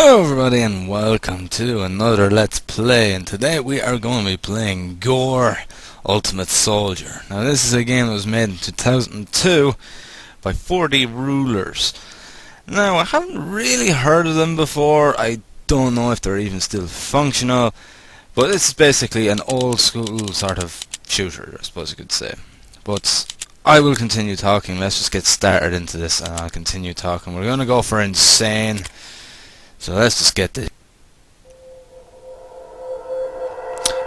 Hello everybody and welcome to another Let's Play, and today we are going to be playing Gore Ultimate Soldier. Now this is a game that was made in 2002 by 4D Rulers. Now I haven't really heard of them before, I don't know if they're even still functional, but this is basically an old school sort of shooter, I suppose you could say. But I will continue talking. Let's just get started into this and I'll continue talking. We're going to go for insane. So let's just get this.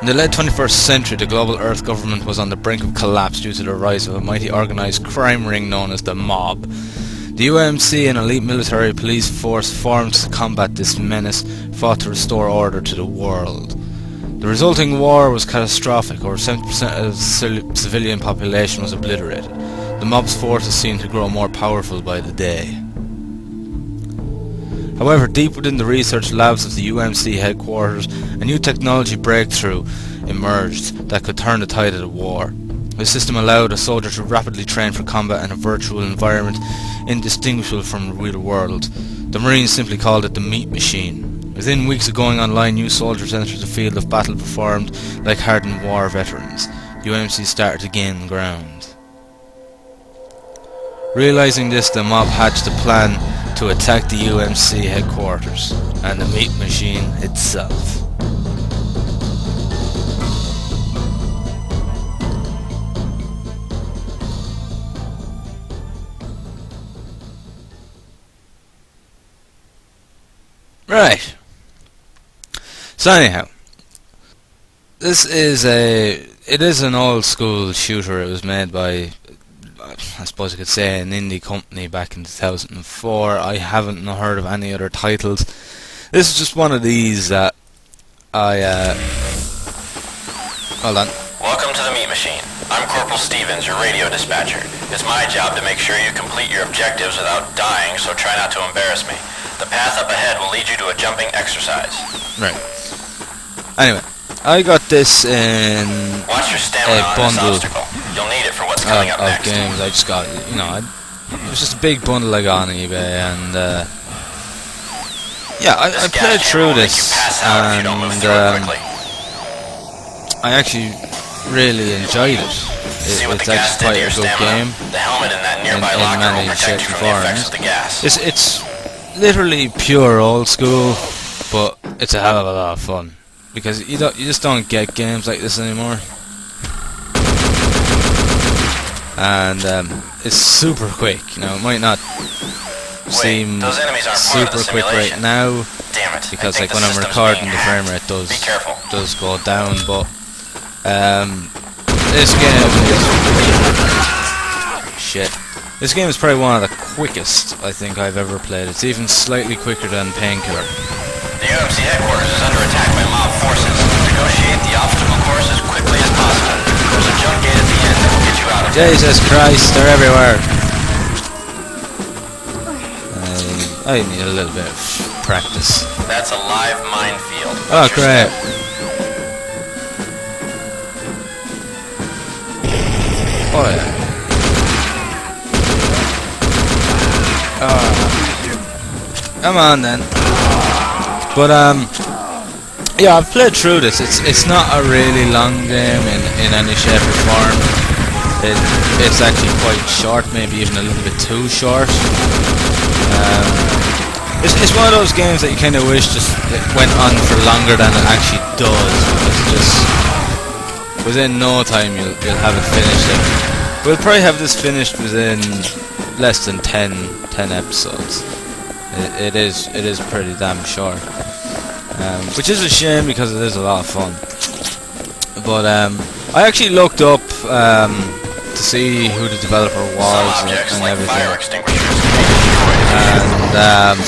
In the late 21st century, the global Earth government was on the brink of collapse due to the rise of a mighty organised crime ring known as the Mob. The UMC, an elite military police force formed to combat this menace, fought to restore order to the world. The resulting war was catastrophic. Over 70% of the civilian population was obliterated. The Mob's forces seemed to grow more powerful by the day. However, deep within the research labs of the UMC headquarters, a new technology breakthrough emerged that could turn the tide of the war. The system allowed a soldier to rapidly train for combat in a virtual environment indistinguishable from the real world. The Marines simply called it the meat machine. Within weeks of going online, new soldiers entered the field of battle performed like hardened war veterans. The UMC started to gain ground. Realizing this, the Mob hatched a plan to attack the UMC headquarters and the meat machine itself. Right. So anyhow, this is it is an old school shooter. It was made by, I suppose you could say, an indie company back in 2004. I haven't heard of any other titles. This is just one of these that hold on. Welcome to the Meat Machine. I'm Corporal Stevens, your radio dispatcher. It's my job to make sure you complete your objectives without dying, so try not to embarrass me. The path up ahead will lead you to a jumping exercise. Right. Anyway, I got this in Watch your stamina a bundle on this obstacle. You'll need it for what's coming up of next. games. I just got, it was just a big bundle I got on eBay, and yeah, I played through this, and I actually really enjoyed it. It's actually quite a good game The helmet in that nearby in locker will many protect shapes you and from the effects forms. of the gas. It's literally pure old school, but it's a hell of a lot of fun because you just don't get games like this anymore. And it's super quick. It might not seem those enemies aren't part of the super quick right simulation. now Damn it. because I think like when the I'm system's recording, being the frame rate does go down. But this game is shit. This game is probably one of the quickest I think I've ever played. It's even slightly quicker than Painkiller. The UMC headquarters is under attack by Mob forces. Negotiate the obstacle course as quickly as possible. There's a jump gate at the end that will get you out of here. Jesus Christ, they're everywhere. I need a little bit of practice. That's a live minefield. Oh, great. Oh, yeah. Come on then. But yeah, I've played through this. It's not a really long game in any shape or form. It's actually quite short, maybe even a little bit too short. It's one of those games that you kind of wish just it went on for longer than it actually does. It's just within no time you'll have it finished. We'll probably have this finished within less than 10 episodes. It is pretty damn short, which is a shame because it is a lot of fun. But I actually looked up to see who the developer was and everything, and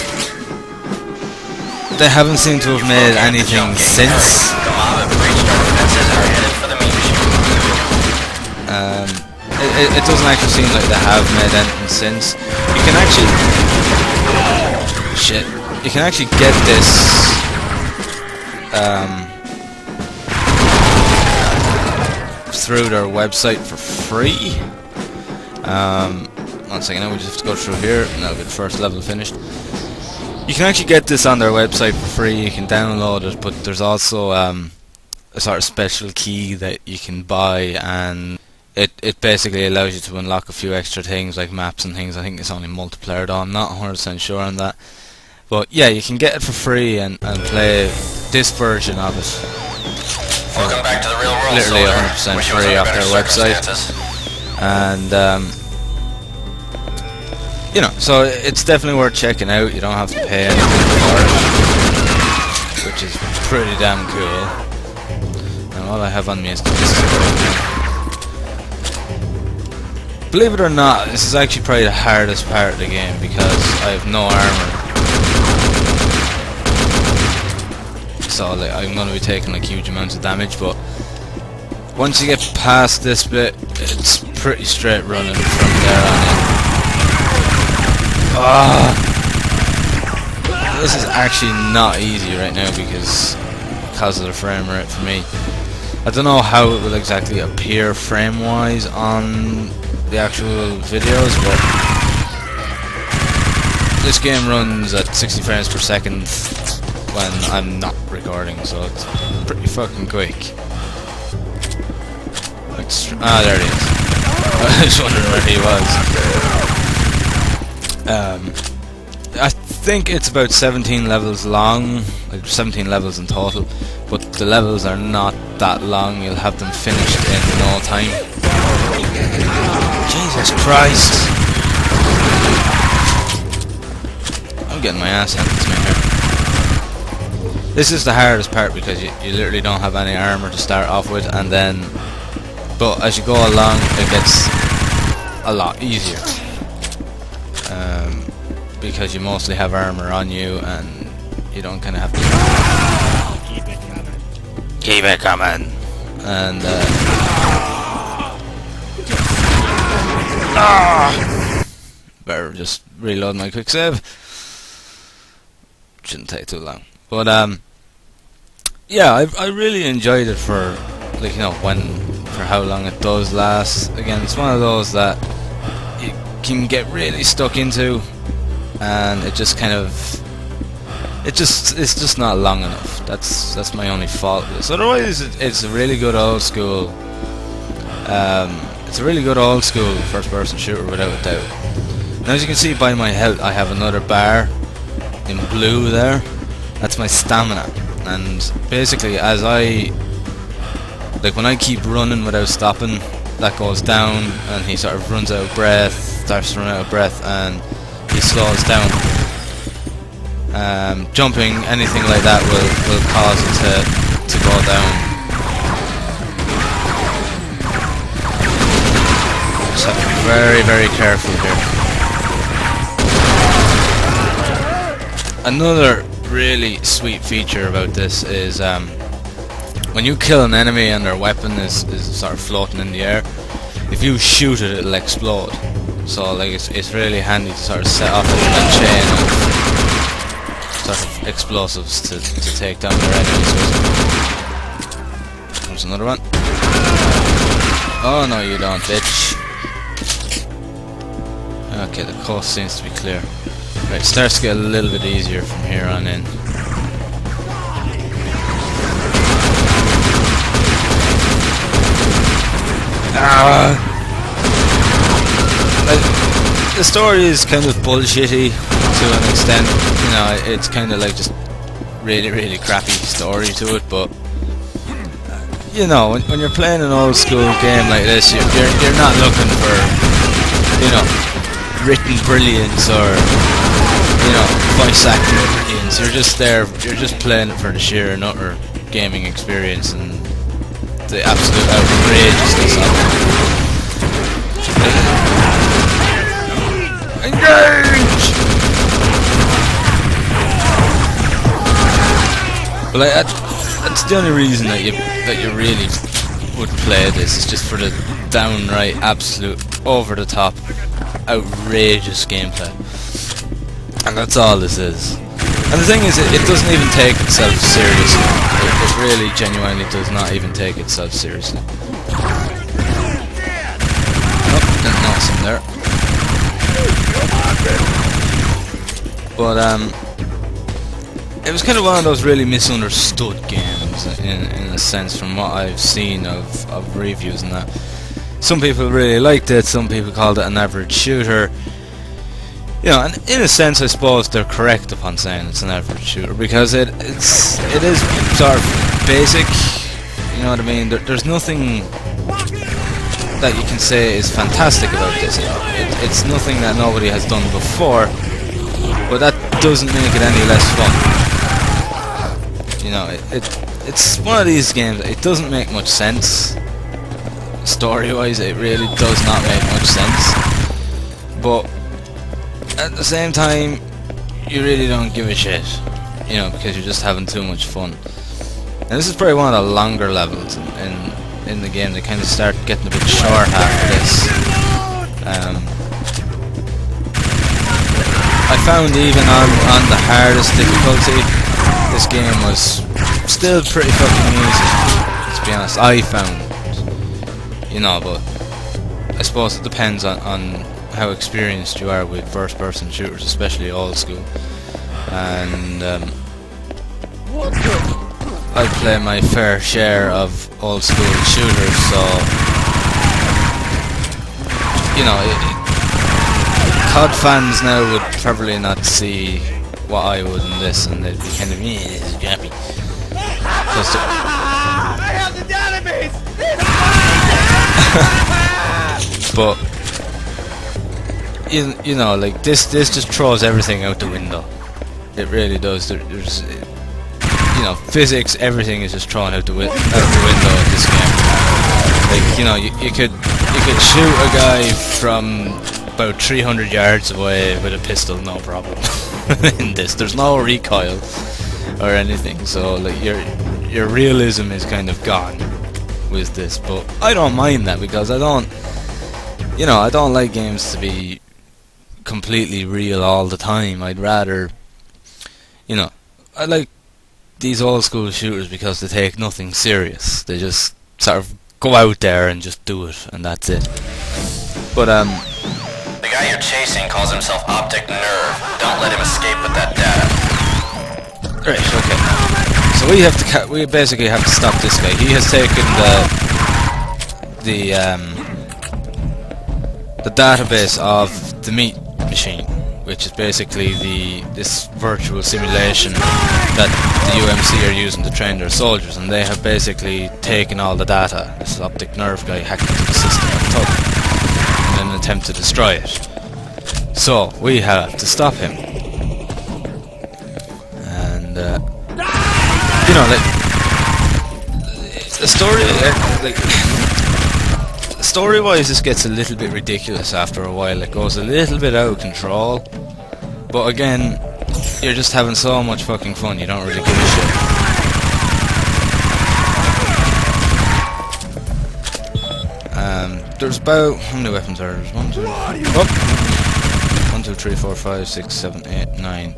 they haven't seemed to have made anything since. It doesn't actually seem like they have made anything since. You can actually you can actually get this through their website for free. 1 second, now we just have to go through here and that'll be the first level finished. You can actually get this on their website for free. You can download it, but there's also a sort of special key that you can buy, and it basically allows you to unlock a few extra things like maps and things. I think it's only multiplayer though, I'm not 100% sure on that. But yeah, you can get it for free and play this version of it. Welcome back to the real world, literally soldier. 100% free off their website. And you know, so it's definitely worth checking out. You don't have to pay anything for it, which is pretty damn cool. And all I have on me is this. Believe it or not, this is actually probably the hardest part of the game because I have no armor. So like, I'm going to be taking like huge amounts of damage, but once you get past this bit, it's pretty straight running from there on in. This is actually not easy right now because of the frame rate for me. I don't know how it will exactly appear frame-wise on the actual videos, but this game runs at 60 frames per second when I'm not recording, so it's pretty fucking quick. Like, there he is. I was wondering where he was. I think it's about 17 levels long, like 17 levels in total, but the levels are not that long. You'll have them finished in no time. Jesus Christ! I'm getting my ass handed to me here. This is the hardest part because you literally don't have any armor to start off with, and then, but as you go along, it gets a lot easier. Because you mostly have armor on you, and you don't kind of have to keep it coming. And better just reload my quick save. Shouldn't take too long. But yeah, I really enjoyed it for, like, you know, for how long it does last. Again, it's one of those that you can get really stuck into, and it just kind of, it's just not long enough. That's my only fault with this. Otherwise, it's a really good old school. It's a really good old school first-person shooter without a doubt. And as you can see by my health, I have another bar in blue there. That's my stamina. And basically, as when I keep running without stopping, that goes down, and he sort of runs out of breath, starts to run out of breath, and he slows down. Jumping, anything like that will cause it to go down. Just have to be very, very careful here. Another really sweet feature about this is when you kill an enemy and their weapon is sort of floating in the air, if you shoot it, it'll explode. So like it's really handy to sort of set off a chain of sort of explosives to take down their enemies with. There's another one. Oh no, you don't, bitch. Okay, the coast seems to be clear. Right, it starts to get a little bit easier from here on in. The story is kind of bullshitty to an extent. You know, it's kind of like just really, really crappy story to it. But you know, when you're playing an old school game like this, you're not looking for, you know, written brilliance or, you know, voice acting brilliance. You're just there. You're just playing it for the sheer and utter gaming experience and the absolute outrageousness of it. Engage! But like, that's the only reason that you really would play this, is just for the downright, absolute, over-the-top, outrageous gameplay. And that's all this is. And the thing is, it doesn't even take itself seriously. It really, genuinely does not even take itself seriously. Oh, didn't notice him there. But it was kind of one of those really misunderstood games in a sense, from what I've seen of reviews and that. Some people really liked it, some people called it an average shooter. You know, and in a sense, I suppose they're correct upon saying it's an average shooter, because it is sort of basic. You know what I mean? There's nothing that you can say is fantastic about this. It's nothing that nobody has done before, but that doesn't make it any less fun. You know, it's one of these games. It doesn't make much sense story-wise. It really does not make much sense, but at the same time, you really don't give a shit, you know, because you're just having too much fun. And this is probably one of the longer levels in the game. They kind of start getting a bit short after this. I found even on the hardest difficulty, this game was still pretty fucking easy, to be honest. I found, you know, but I suppose it depends on how experienced you are with first-person shooters, especially old school. And I play my fair share of old school shooters, so you know, COD fans now would probably not see what I would in this, and they'd be kind of, this is crappy. I have the database. But you know, like this just throws everything out the window. It really does. There's, you know, physics, everything is just thrown out the window in this game. Like, you know, you could shoot a guy from about 300 yards away with a pistol, no problem. In this, there's no recoil or anything, so like your realism is kind of gone with this. But I don't mind that, because I don't like games to be completely real all the time. I'd rather, you know, I like these old school shooters because they take nothing serious. They just sort of go out there and just do it, and that's it. But the guy you're chasing calls himself Optic Nerve. Don't let him escape with that data. right, okay. So we basically have to stop this guy. He has taken the database of the meat machine, which is basically this virtual simulation that the UMC are using to train their soldiers, and they have basically taken all the data. This Optic Nerve guy hacked into the system and took it in an attempt to destroy it. So we have to stop him. And you know, like the story, story-wise, this gets a little bit ridiculous after a while. It goes a little bit out of control, but again, you're just having so much fucking fun, you don't really give a shit. There's about, how many weapons are there? 1, 2, 3, 4, 5, 6, 7, 8, 9.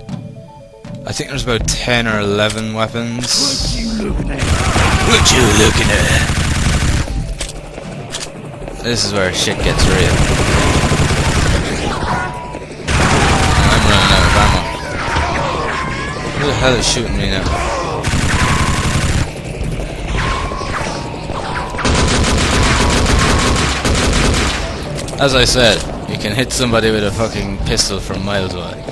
I think there's about 10 or 11 weapons. What you looking at? What you looking at? This is where shit gets real. I'm running out of ammo. Who the hell is shooting me now? As I said, you can hit somebody with a fucking pistol from miles away.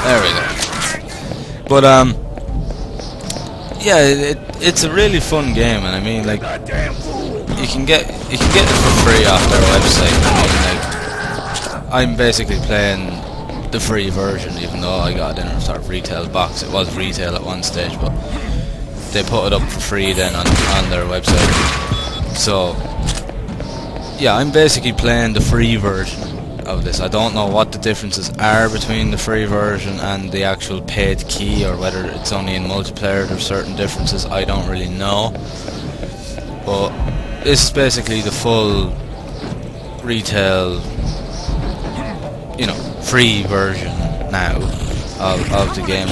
There we go. But yeah, it's a really fun game, and I mean, like, you can get it for free off their website. I mean, like, I'm basically playing the free version, even though I got it in a sort of retail box. It was retail at one stage, but they put it up for free then on their website. So yeah, I'm basically playing the free version of this. I don't know what the differences are between the free version and the actual paid key, or whether it's only in multiplayer there's certain differences. I don't really know, but this is basically the full retail, you know, free version now of the game.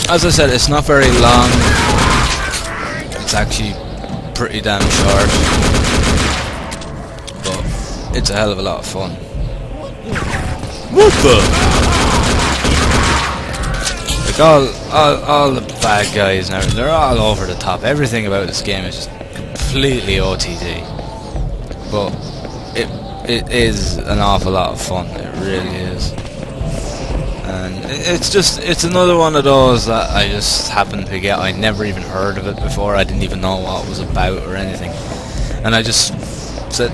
As I said, it's not very long. It's actually pretty damn short. but it's a hell of a lot of fun. What the? Like all the bad guys and everything, they're all over the top. Everything about this game is just completely OTT. But it is an awful lot of fun. It really is. And it's another one of those that I just happened to get. I never even heard of it before. I didn't even know what it was about or anything. And I just said,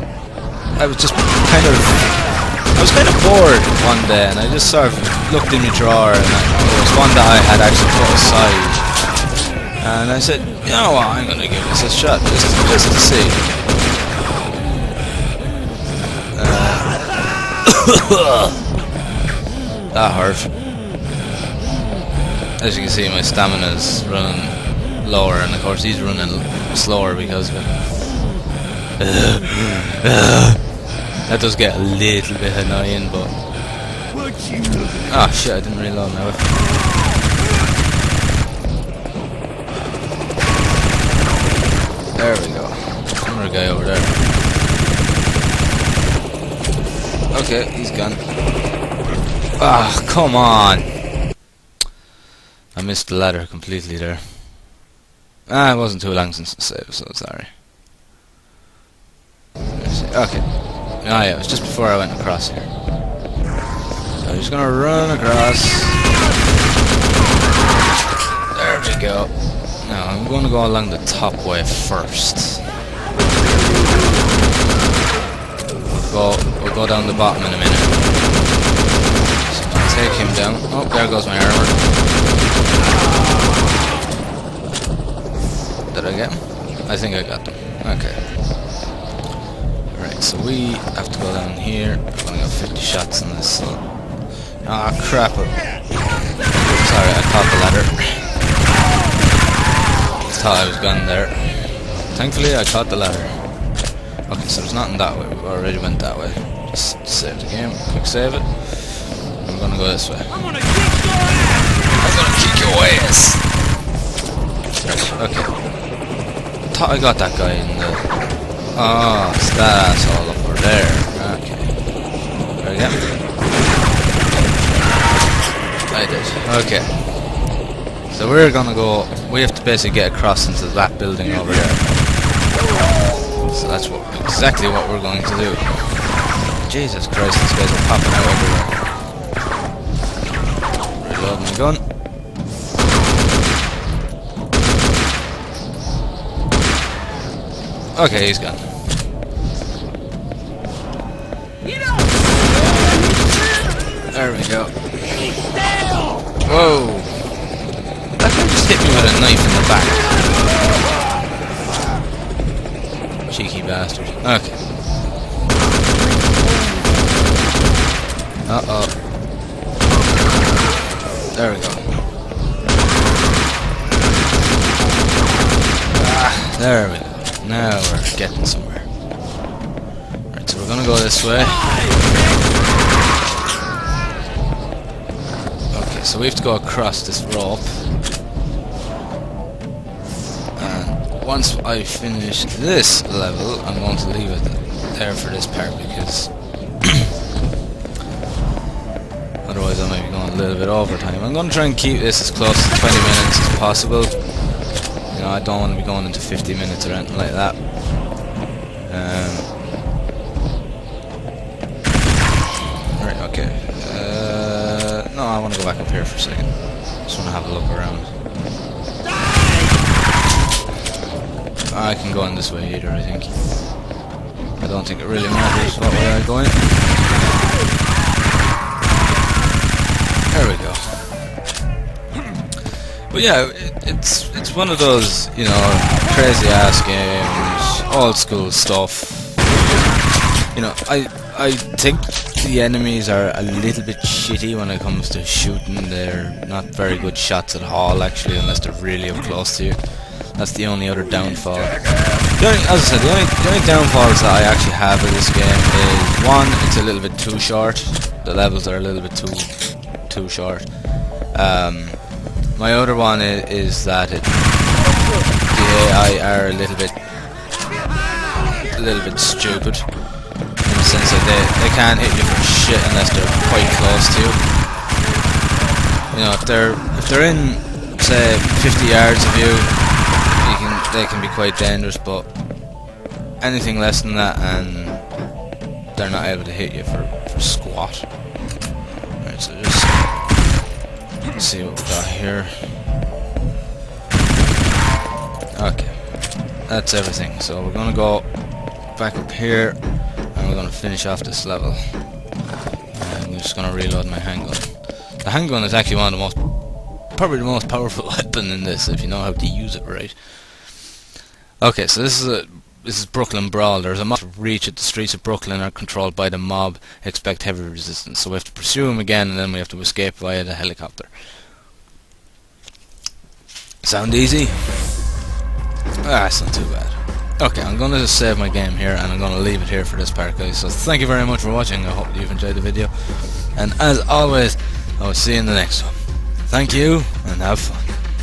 I was kind of bored one day, and I just sort of looked in my drawer, and there was one that I had actually put aside. And I said, you know what, I'm gonna give this a shot, just to see. That hurt. As you can see, my stamina's running lower, and of course he's running slower because of it. That does get a little bit annoying, but... Ah, shit, I didn't reload now. There we go. Another guy over there. Okay, he's gone. Ah, come on! I missed the ladder completely there. Ah, it wasn't too long since I saved, so sorry. Okay. Oh yeah, it was just before I went across here. So I'm just gonna run across. There we go. Now I'm gonna go along the top way first. We'll go down the bottom in a minute. So I'll take him down. Oh, there goes my armor. Did I get him? I think I got them. Okay. Right, so we have to go down here. I've only got 50 shots in this, so... Ah, crap. Sorry, I caught the ladder. Thought I was gone there. Thankfully, I caught the ladder. Okay, so there's nothing that way. We already went that way. Just save the game. Quick save it. I'm gonna go this way. I'm gonna kick your ass! Okay. Thought I got that guy in the... Oh, it's that asshole over there. Okay. There we go. I did. Okay. So we're gonna go... We have to basically get across into that building over there. So that's exactly what we're going to do. Jesus Christ, these guys are popping out everywhere. Reload my gun. Okay, he's gone. There we go. Whoa! That guy just hit me with a knife in the back. Cheeky bastard. Okay. Uh-oh. There we go. Ah, there we go. Now we're getting somewhere. Right, so we're gonna go this way. Okay, so we have to go across this rope. And once I finish this level, I'm going to leave it there for this part because otherwise I might be going a little bit over time. I'm going to try and keep this as close to 20 minutes as possible. You know, I don't want to be going into 50 minutes or anything like that. Right, okay. No, I want to go back up here for a second. Just want to have a look around. I can go in this way either, I think. I don't think it really matters what way I go in. There we go. But yeah, it's one of those, you know, crazy ass games, old school stuff. You know, I think the enemies are a little bit shitty when it comes to shooting. They're not very good shots at all, actually, unless they're really up close to you. That's the only other downfall. As I said, the only downfalls that I actually have with this game is, one, it's a little bit too short. The levels are a little bit too short. My other one is that the AI are a little bit stupid. sense that they can't hit you for shit unless they're quite close to you. You know, if they're in, say, 50 yards of you, they can be quite dangerous, but anything less than that and they're not able to hit you for squat. Alright, so just see what we got here. Okay, that's everything. So we're gonna go back up here and we're gonna finish off this level. And we're just gonna reload my handgun. The handgun is actually one of the most, probably the most powerful weapon in this if you know how to use it right. Okay, so this is Brooklyn Brawl. There's a mob to reach it. The streets of Brooklyn are controlled by the mob. Expect heavy resistance. So we have to pursue him again, and then we have to escape via the helicopter. Sound easy? Ah, it's not too bad. Okay, I'm going to just save my game here, and I'm going to leave it here for this part, guys. So thank you very much for watching. I hope you've enjoyed the video. And as always, I will see you in the next one. Thank you, and have fun.